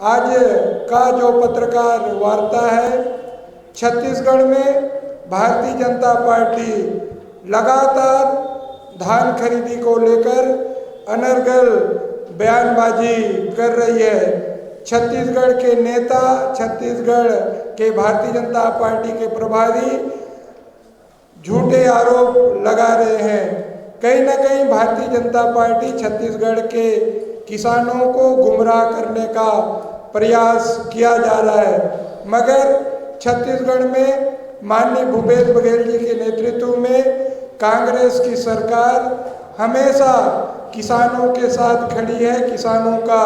आज का जो पत्रकार वार्ता है, छत्तीसगढ़ में भारतीय जनता पार्टी लगातार धान खरीदी को लेकर अनर्गल बयानबाजी कर रही है। छत्तीसगढ़ के नेता, छत्तीसगढ़ के भारतीय जनता पार्टी के प्रभारी झूठे आरोप लगा रहे हैं। कहीं ना कहीं भारतीय जनता पार्टी छत्तीसगढ़ के किसानों को गुमराह करने का प्रयास किया जा रहा है, मगर छत्तीसगढ़ में माननीय भूपेश बघेल जी के नेतृत्व में कांग्रेस की सरकार हमेशा किसानों के साथ खड़ी है, किसानों का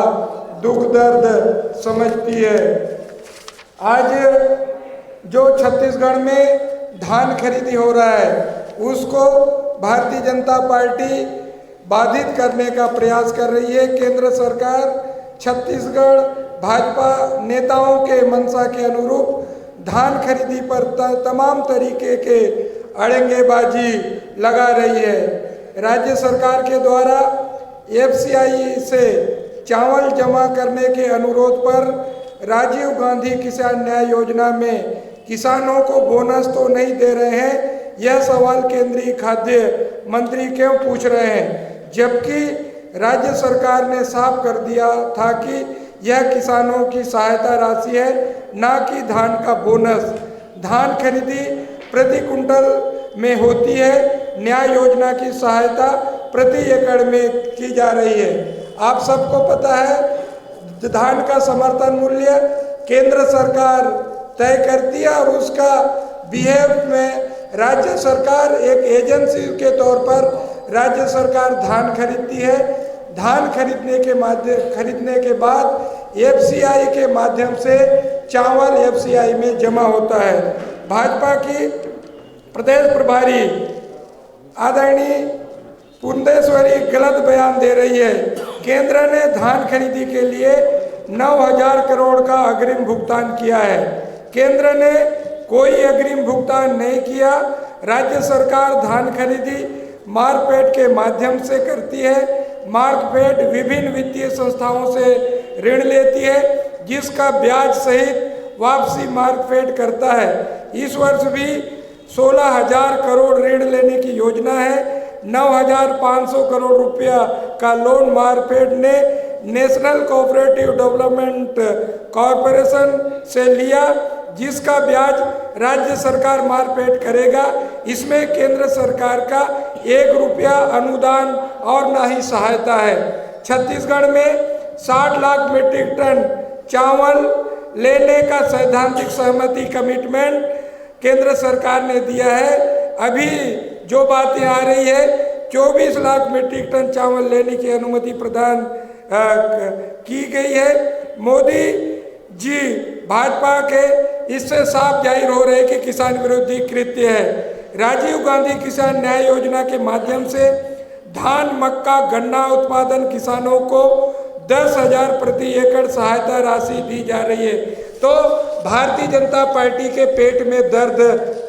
दुख दर्द समझती है। आज जो छत्तीसगढ़ में धान खरीदी हो रहा है, उसको भारतीय जनता पार्टी बाधित करने का प्रयास कर रही है। केंद्र सरकार छत्तीसगढ़ भाजपा नेताओं के मंशा के अनुरूप धान खरीदी पर तमाम तरीके के अड़ंगेबाजी लगा रही है। राज्य सरकार के द्वारा एफसीआई से चावल जमा करने के अनुरोध पर राजीव गांधी किसान न्याय योजना में किसानों को बोनस तो नहीं दे रहे हैं, यह सवाल केंद्रीय खाद्य मंत्री क्यों पूछ रहे हैं, जबकि राज्य सरकार ने साफ कर दिया था कि यह किसानों की सहायता राशि है, ना कि धान का बोनस। धान खरीदी प्रति कुंटल में होती है, न्याय योजना की सहायता प्रति एकड़ में की जा रही है। आप सबको पता है धान का समर्थन मूल्य केंद्र सरकार तय करती है और उसका बिहेव में राज्य सरकार एक एजेंसी के तौर पर राज्य सरकार धान खरीदती है। धान खरीदने के बाद एफसीआई के माध्यम से चावल एफसीआई में जमा होता है। भाजपा की प्रदेश प्रभारी आदरणीय पुंडेश्वरी गलत बयान दे रही है। केंद्र ने धान खरीदी के लिए 9,000 करोड़ का अग्रिम भुगतान किया है। केंद्र ने कोई अग्रिम भुगतान नहीं किया। राज्य सरकार धान खरीदी मार्कफेड के माध्यम से करती है। मार्कफेड विभिन्न वित्तीय संस्थाओं से ऋण लेती है, जिसका ब्याज सहित वापसी मार्कफेड करता है। इस वर्ष भी 16,000 करोड़ ऋण लेने की योजना है। 9,500 करोड़ रुपया का लोन मार्कफेड ने नेशनल कोऑपरेटिव डेवलपमेंट कॉरपोरेशन से लिया, जिसका ब्याज राज्य सरकार मार्कफेड करेगा। इसमें केंद्र सरकार का 1 रुपया अनुदान और ना ही सहायता है। छत्तीसगढ़ में 60 लाख मीट्रिक टन चावल लेने का सैद्धांतिक सहमति कमिटमेंट केंद्र सरकार ने दिया है। अभी जो बातें आ रही है 24 लाख मीट्रिक टन चावल लेने की अनुमति प्रदान की गई है। मोदी जी भाजपा के इससे साफ जाहिर हो रहे हैं कि किसान विरोधी कृत्य है। राजीव गांधी किसान न्याय योजना के माध्यम से धान, मक्का, गन्ना उत्पादन किसानों को 10,000 प्रति एकड़ सहायता राशि दी जा रही है। तो भारतीय जनता पार्टी के पेट में दर्द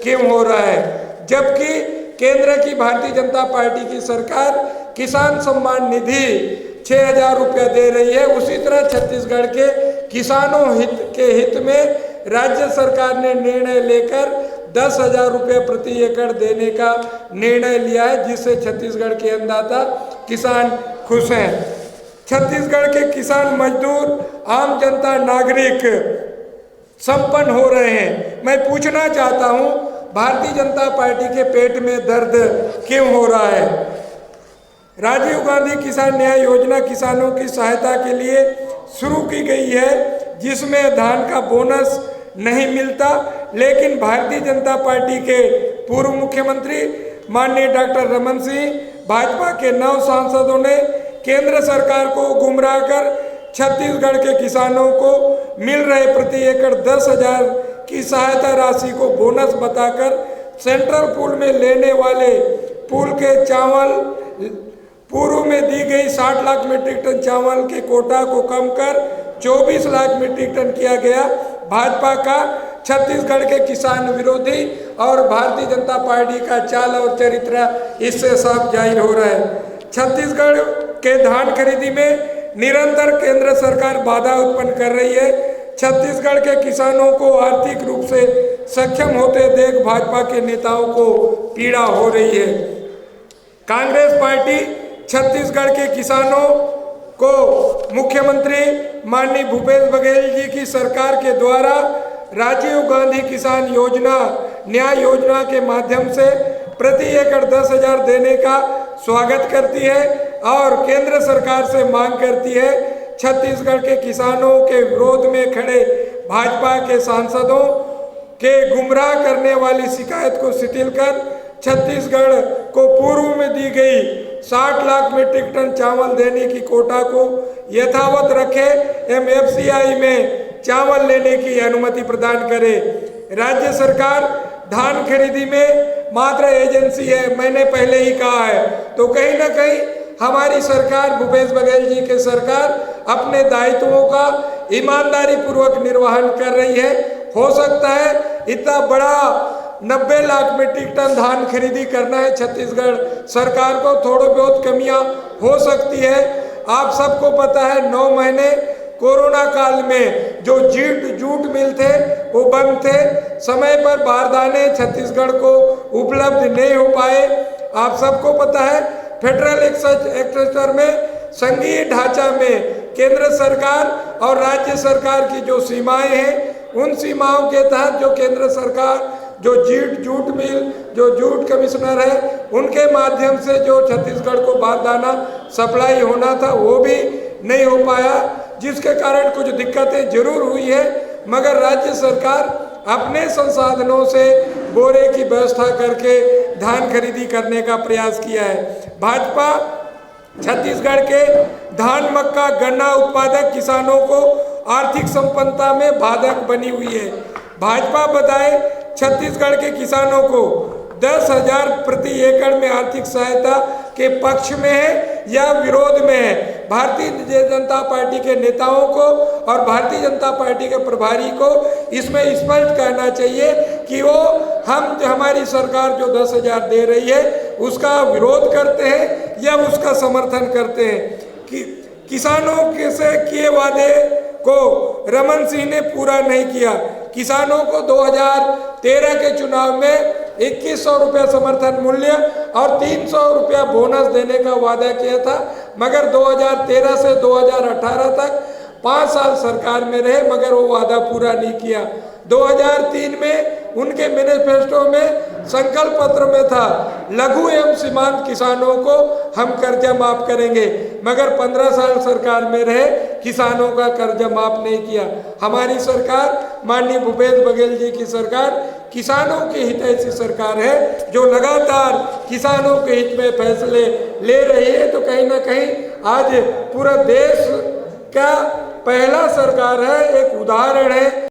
क्यों हो रहा है, जबकि केंद्र की भारतीय जनता पार्टी की सरकार किसान सम्मान निधि 6,000 रुपया दे रही है। उसी तरह छत्तीसगढ़ के किसानों के हित में राज्य सरकार ने निर्णय लेकर 10,000 रुपये प्रति एकड़ देने का निर्णय लिया है, जिससे छत्तीसगढ़ के अन्नदाता किसान खुश हैं। छत्तीसगढ़ के किसान, मजदूर, आम जनता, नागरिक संपन्न हो रहे हैं। मैं पूछना चाहता हूं, भारतीय जनता पार्टी के पेट में दर्द क्यों हो रहा है? राजीव गांधी किसान न्याय योजना किसानों की सहायता के लिए शुरू की गई है, जिसमें धान का बोनस नहीं मिलता, लेकिन भारतीय जनता पार्टी के पूर्व मुख्यमंत्री माननीय डॉक्टर रमन सिंह, भाजपा के 9 सांसदों ने केंद्र सरकार को गुमराह कर छत्तीसगढ़ के किसानों को मिल रहे प्रति एकड़ 10,000 की सहायता राशि को बोनस बताकर सेंट्रल पूल में लेने वाले पूल के चावल पूर्व में दी गई 60 लाख मीट्रिक टन चावल के कोटा को कम कर 24 लाख मीट्रिक टन किया गया। भाजपा का छत्तीसगढ़ के किसान विरोधी और भारतीय जनता पार्टी का चाल और चरित्र इससे साफ जाहिर हो रहा है। छत्तीसगढ़ के धान खरीदी में निरंतर केंद्र सरकार बाधा उत्पन्न कर रही है। छत्तीसगढ़ के किसानों को आर्थिक रूप से सक्षम होते देख भाजपा के नेताओं को पीड़ा हो रही है। कांग्रेस पार्टी छत्तीसगढ़ के किसानों को मुख्यमंत्री माननीय भूपेश बघेल जी की सरकार के द्वारा राजीव गांधी किसान योजना न्याय योजना के माध्यम से प्रति एकड़ 10,000 देने का स्वागत करती है और केंद्र सरकार से मांग करती है छत्तीसगढ़ के किसानों के विरोध में खड़े भाजपा के सांसदों के गुमराह करने वाली शिकायत को शिथिल कर छत्तीसगढ़ को पूर्व में दी गई 60 लाख मीट्रिक टन चावल देने की कोटा को यथावत रखे एवं FCI में चावल लेने की अनुमति प्रदान करे। राज्य सरकार धान खरीदी में मात्र एजेंसी है, मैंने पहले ही कहा है। तो कहीं ना कहीं हमारी सरकार, भूपेश बघेल जी की सरकार अपने दायित्वों का ईमानदारी पूर्वक निर्वहन कर रही है। हो सकता है इतना बड़ा 90 लाख मीट्रिक टन धान खरीदी करना है छत्तीसगढ़ सरकार को, थोड़ी बहुत कमियां हो सकती है। आप सबको पता है 9 महीने कोरोना काल में जो जूट मिल थे वो बंद थे, समय पर बारदाने छत्तीसगढ़ को उपलब्ध नहीं हो पाए। आप सबको पता है फेडरल एक्सचेंजर में संघीय ढांचा में केंद्र सरकार और राज्य सरकार की जो सीमाएं हैं, उन सीमाओं के तहत जो केंद्र सरकार जो जूट मिल, जो जूट कमिश्नर है, उनके माध्यम से जो छत्तीसगढ़ को बारदाना सप्लाई होना था वो भी नहीं हो पाया, जिसके कारण कुछ दिक्कतें जरूर हुई है। मगर राज्य सरकार अपने संसाधनों से बोरे की व्यवस्था करके धान खरीदी करने का प्रयास किया है। भाजपा छत्तीसगढ़ के धान, मक्का, गन्ना उत्पादक किसानों को आर्थिक संपन्नता में बाधक बनी हुई है। भाजपा बताए छत्तीसगढ़ के किसानों को 10,000 प्रति एकड़ में आर्थिक सहायता के पक्ष में है या विरोध में है। भारतीय जनता पार्टी के नेताओं को और भारतीय जनता पार्टी के प्रभारी को इसमें स्पष्ट कहना चाहिए कि वो हमारी सरकार जो 10,000 दे रही है उसका विरोध करते हैं या उसका समर्थन करते हैं। कि किसानों के से किए वादे को रमन सिंह ने पूरा नहीं किया। किसानों को 2013 के चुनाव में 2100 रुपया समर्थन मूल्य और 300 रुपया बोनस देने का वादा किया था, मगर 2013 से 2018 तक 5 साल सरकार में रहे मगर वो वादा पूरा नहीं किया। 2003 में उनके मैनिफेस्टो में संकल्प पत्र में था लघु एवं सीमांत किसानों को हम कर्जा माफ करेंगे, मगर 15 साल सरकार में रहे किसानों का कर्जा माफ नहीं किया। हमारी सरकार माननीय भूपेश बघेल जी की सरकार किसानों की हितैषी सरकार है जो लगातार किसानों के हित में फैसले ले रही है। तो कहीं ना कहीं आज पूरा देश का पहला सरकार है, एक उदाहरण है।